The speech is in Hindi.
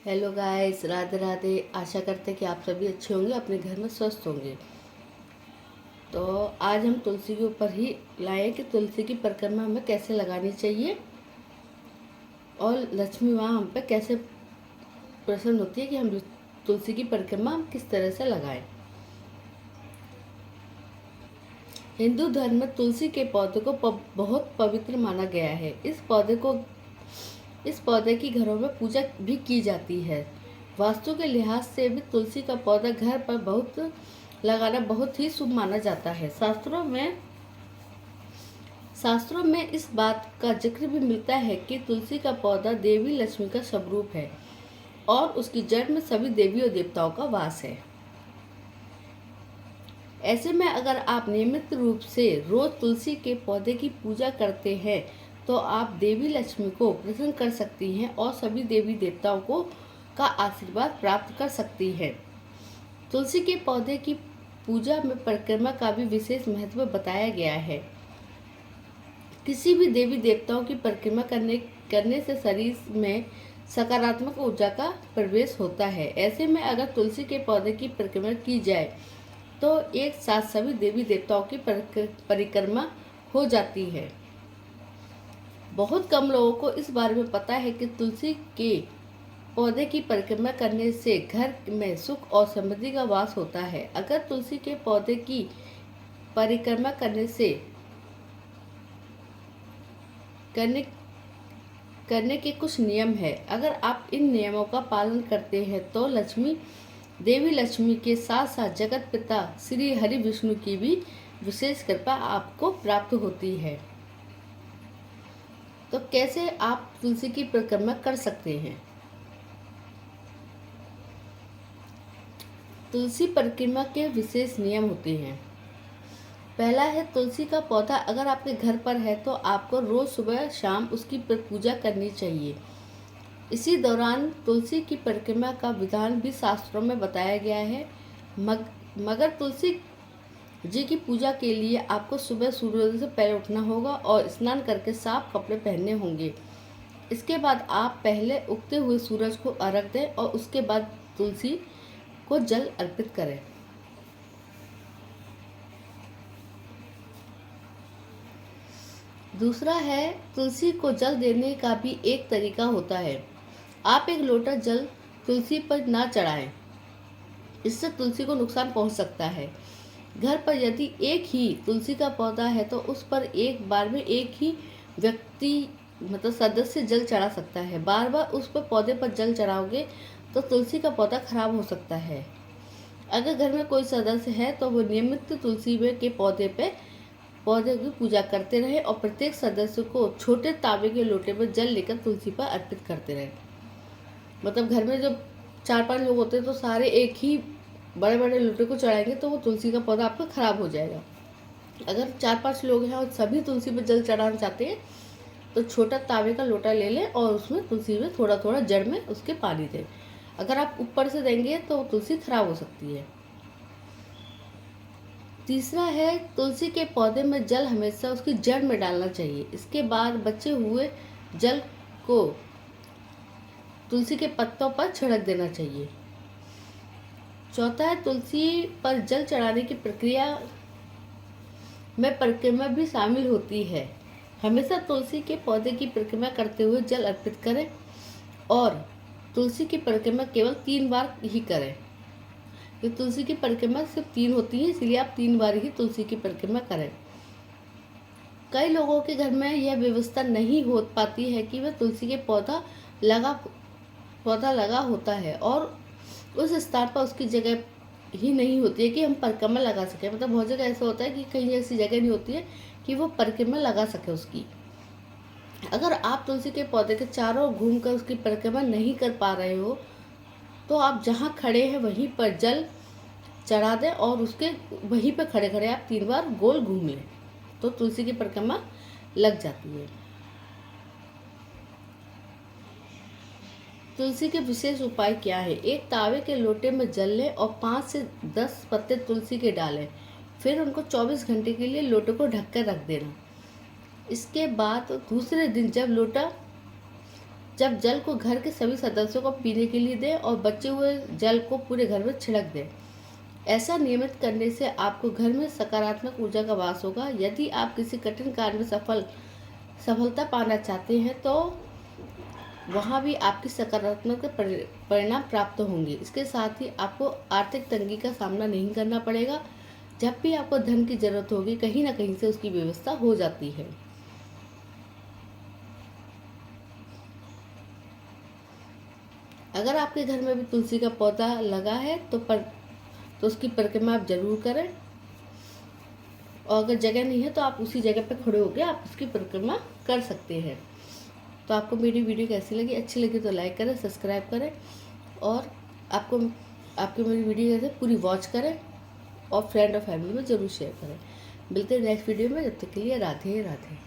Hello guys, Radhe Radhe. आशा करते हैं कि आप सभी अच्छे होंगे, अपने घर में स्वस्थ होंगे। तो आज हम तुलसी के ऊपर ही लाए कि तुलसी की परिक्रमा हमें कैसे लगानी चाहिए और लक्ष्मी माँ हम पे कैसे प्रसन्न होती है कि हम तुलसी की परिक्रमा हम किस तरह से लगाएं। हिंदू धर्म में तुलसी के पौधे को बहुत पवित्र माना गया है। इस पौधे की घरों में पूजा भी की जाती है। वास्तु के लिहाज से भी तुलसी का पौधा घर पर लगाना बहुत ही शुभ माना जाता है। शास्त्रों में इस बात का जिक्र भी मिलता है कि तुलसी का पौधा देवी लक्ष्मी का स्वरूप है और उसकी जड़ में सभी देवी और देवताओं का वास है। ऐसे में अगर आप नियमित रूप से रोज तुलसी के पौधे की पूजा करते हैं तो आप देवी लक्ष्मी को प्रसन्न कर सकती हैं और सभी देवी देवताओं को का आशीर्वाद प्राप्त कर सकती हैं। तुलसी के पौधे की पूजा में परिक्रमा का भी विशेष महत्व बताया गया है। किसी भी देवी देवताओं की परिक्रमा करने से शरीर में सकारात्मक ऊर्जा का प्रवेश होता है। ऐसे में अगर तुलसी के पौधे की परिक्रमा की जाए तो एक साथ सभी देवी देवताओं की परिक्रमा हो जाती है। बहुत कम लोगों को इस बारे में पता है कि तुलसी के पौधे की परिक्रमा करने से घर में सुख और समृद्धि का वास होता है। अगर तुलसी के पौधे की परिक्रमा करने के कुछ नियम है। अगर आप इन नियमों का पालन करते हैं तो देवी लक्ष्मी के साथ साथ जगत पिता श्री हरि विष्णु की भी विशेष कृपा आपको प्राप्त होती है। तो कैसे आप तुलसी की परिक्रमा कर सकते हैं? तुलसी परिक्रमा के विशेष नियम होते हैं। पहला है, तुलसी का पौधा अगर आपके घर पर है तो आपको रोज सुबह शाम उसकी पूजा करनी चाहिए। इसी दौरान तुलसी की परिक्रमा का विधान भी शास्त्रों में बताया गया है। मगर तुलसी जी की पूजा के लिए आपको सुबह सूर्योदय से पहले उठना होगा और स्नान करके साफ कपड़े पहनने होंगे। इसके बाद आप पहले उगते हुए सूरज को अर्घ दें और उसके बाद तुलसी को जल अर्पित करें। दूसरा है, तुलसी को जल देने का भी एक तरीका होता है। आप एक लोटा जल तुलसी पर ना चढ़ाएं, इससे तुलसी को नुकसान पहुंच सकता है। घर पर यदि एक ही तुलसी का पौधा है तो उस पर एक बार में एक ही व्यक्ति सदस्य जल चढ़ा सकता है। बार बार उस पर पौधे पर जल चढ़ाओगे तो तुलसी का पौधा खराब हो सकता है। अगर घर में कोई सदस्य है तो वो नियमित तुलसी के पौधे की पूजा करते रहे और प्रत्येक सदस्य को छोटे तांबे के लोटे में जल लेकर तुलसी पर अर्पित करते रहे। घर में जब 4-5 लोग होते हैं तो सारे एक ही बड़े बड़े लोटे को चढ़ाएंगे तो वो तुलसी का पौधा आपका खराब हो जाएगा। अगर 4-5 लोग हैं और सभी तुलसी पर जल चढ़ाना चाहते हैं तो छोटा तांबे का लोटा ले लें और उसमें तुलसी में थोड़ा थोड़ा जड़ में उसके पानी दें। अगर आप ऊपर से देंगे तो तुलसी खराब हो सकती है। तीसरा है, तुलसी के पौधे में जल हमेशा उसकी जड़ में डालना चाहिए। इसके बाद बचे हुए जल को तुलसी के पत्तों पर छिड़क देना चाहिए। चौथा है, तुलसी पर जल चढ़ाने की प्रक्रिया में परिक्रमा भी शामिल होती है। हमेशा तुलसी के पौधे की परिक्रमा करते हुए जल अर्पित करें और तुलसी की परिक्रमा केवल 3 बार ही करें। ये तुलसी की परिक्रमा सिर्फ 3 होती है, इसलिए आप 3 बार ही तुलसी की परिक्रमा करें। कई लोगों के घर में यह व्यवस्था नहीं हो पाती है कि वह तुलसी के पौधा लगा होता है और उस स्थान पर उसकी जगह ही नहीं होती है कि हम परिक्रमा लगा सकें। बहुत जगह ऐसा होता है कि कहीं ऐसी जगह नहीं होती है कि वो परिक्रमा लगा सके उसकी। अगर आप तुलसी के पौधे के चारों घूमकर उसकी परिक्रमा नहीं कर पा रहे हो तो आप जहाँ खड़े हैं वहीं पर जल चढ़ा दें और उसके वहीं पर खड़े खड़े आप 3 बार गोल घूम लें तो तुलसी की परिक्रमा लग जाती है। तुलसी के विशेष उपाय क्या है? एक तावे के लोटे में जल लें और 5 से 10 पत्ते तुलसी के डालें। फिर उनको 24 घंटे के लिए लोटे को ढककर रख देना। इसके बाद दूसरे दिन जब लोटा जब जल को घर के सभी सदस्यों को पीने के लिए दें और बचे हुए जल को पूरे घर में छिड़क दें। ऐसा नियमित करने से आपको घर में सकारात्मक ऊर्जा का वास होगा। यदि आप किसी कठिन कार्य में सफलता पाना चाहते हैं तो वहाँ भी आपकी सकारात्मक परिणाम प्राप्त होंगे। इसके साथ ही आपको आर्थिक तंगी का सामना नहीं करना पड़ेगा। जब भी आपको धन की जरूरत होगी, कहीं ना कहीं से उसकी व्यवस्था हो जाती है। अगर आपके घर में भी तुलसी का पौधा लगा है तो उसकी परिक्रमा आप जरूर करें, और अगर जगह नहीं है तो आप उसी जगह पर खड़े होकर आप उसकी परिक्रमा कर सकते हैं। तो आपको मेरी वीडियो कैसी लगी? अच्छी लगी तो लाइक करें, सब्सक्राइब करें, और आपको मेरी वीडियो जैसे पूरी वॉच करें और फ्रेंड और फैमिली में ज़रूर शेयर करें। मिलते हैं नेक्स्ट वीडियो में। जब तक के लिए राधे राधे।